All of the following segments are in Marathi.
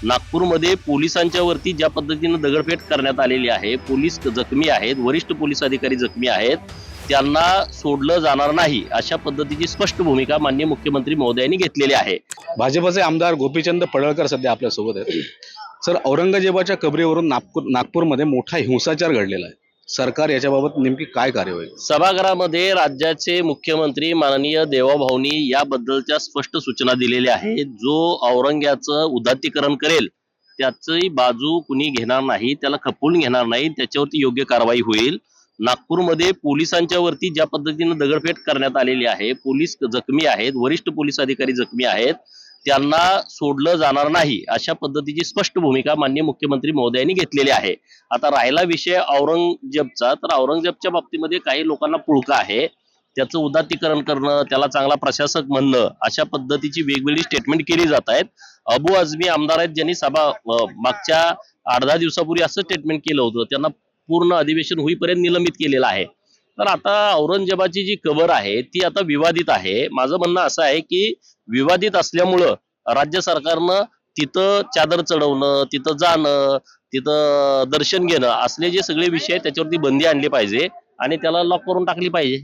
नागपूरमध्ये पोलिसांच्या वरती ज्या पद्धतीने दगडफेक करण्यात आलेली आहे, पोलीस जखमी आहेत, वरिष्ठ पोलीस अधिकारी जखमी आहेत, त्यांना सोडलं जाणार नाही अशा पद्धतीची स्पष्ट भूमिका माननीय मुख्यमंत्री महोदयांनी घेतलेली आहे। भाजपचे आमदार गोपीचंद पडळकर सध्या आपल्या सोबत आहेत। सर, औरंगजेबाच्या कबरीवरून नागपूरमध्ये मोठा हिंसाचार घडलेला आहे। सरकार याच्याबाबत नेमकी काय कार्यवाही? सभागृहामध्ये राज्याचे मुख्यमंत्री माननीय देवाभाऊनी याबद्दलच्या स्पष्ट सूचना दिलेल्या आहेत। जो औरंग्याचं उदात्तीकरण करेल त्याची बाजू कुणी घेणार नाही, त्याला खपवून घेणार नाही, त्याच्यावरती योग्य कारवाई होईल। नागपूरमध्ये पोलिसांच्या वरती ज्या पद्धतीने दगडफेक करण्यात आलेली आहे, पोलीस जखमी आहेत, वरिष्ठ पोलीस अधिकारी जखमी आहेत, त्यांना सोडलं जाणार नाही अशा पद्धतीची स्पष्ट भूमिका माननीय मुख्यमंत्री महोदयांनी घेतलेली आहे। आता राहिला विषय औरंगजेबचा, तर औरंगजेबच्या बाबतीमध्ये काही लोकांना पुळका आहे, त्याचं उदात्तीकरण करणं, त्याला चांगला प्रशासक म्हणणं, अशा पद्धतीची वेगवेगळी स्टेटमेंट केली जात आहेत। अबू आझमी आमदार आहेत, ज्यांनी मागच्या 8-10 दिवसापूर्वी असं स्टेटमेंट केलं होतं, त्यांना पूर्ण अधिवेशन होईपर्यंत निलंबित केलेलं आहे। तर आता औरंगजेबाची जी कबर आहे ती आता विवादित आहे। माझं म्हणणं असं आहे की विवादित असल्यामुळं राज्य सरकारनं तिथं चादर चढवणं, तिथं जाणं, तिथं दर्शन घेणं असले जे सगळे विषय आहेत त्याच्यावरती बंदी आणली पाहिजे आणि त्याला लॉक करून टाकली पाहिजे।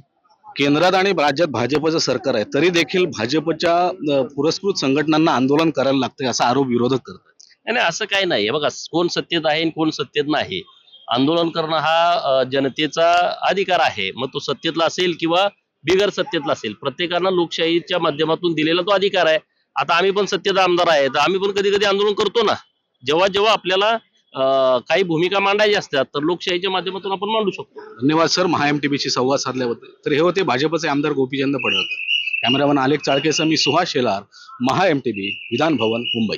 केंद्रात आणि राज्यात भाजपचं सरकार आहे, तरी देखील भाजपच्या पुरस्कृत संघटनांना आंदोलन करायला लागतंय असा आरोप विरोधक करतात। नाही, असं काही नाही बघा, कोण सत्तेत आहे आणि कोण सत्तेत नाही। आंदोलन करणं हा जनतेचा अधिकार आहे, मग तो सत्तेतला असेल किंवा बिगर सत्तेतला असेल, प्रत्येकाला लोकशाहीच्या माध्यमातून दिलेला तो अधिकार आहे। आता आम्ही पण सत्तेत आमदार आहे, तर आम्ही पण कधी कधी आंदोलन करतो ना, जेव्हा जेव्हा आपल्याला काही भूमिका मांडायची असतात तर लोकशाहीच्या माध्यमातून आपण मांडू शकतो। धन्यवाद सर, महाएमटीबीशी संवाद साधल्याबद्दल। तर हे होते भाजपचे आमदार गोपीचंद पडळकर। कॅमेरामन आलेख चाळकेसह मी सुहास शेलार, महाएमटीबी, विधान भवन, मुंबई।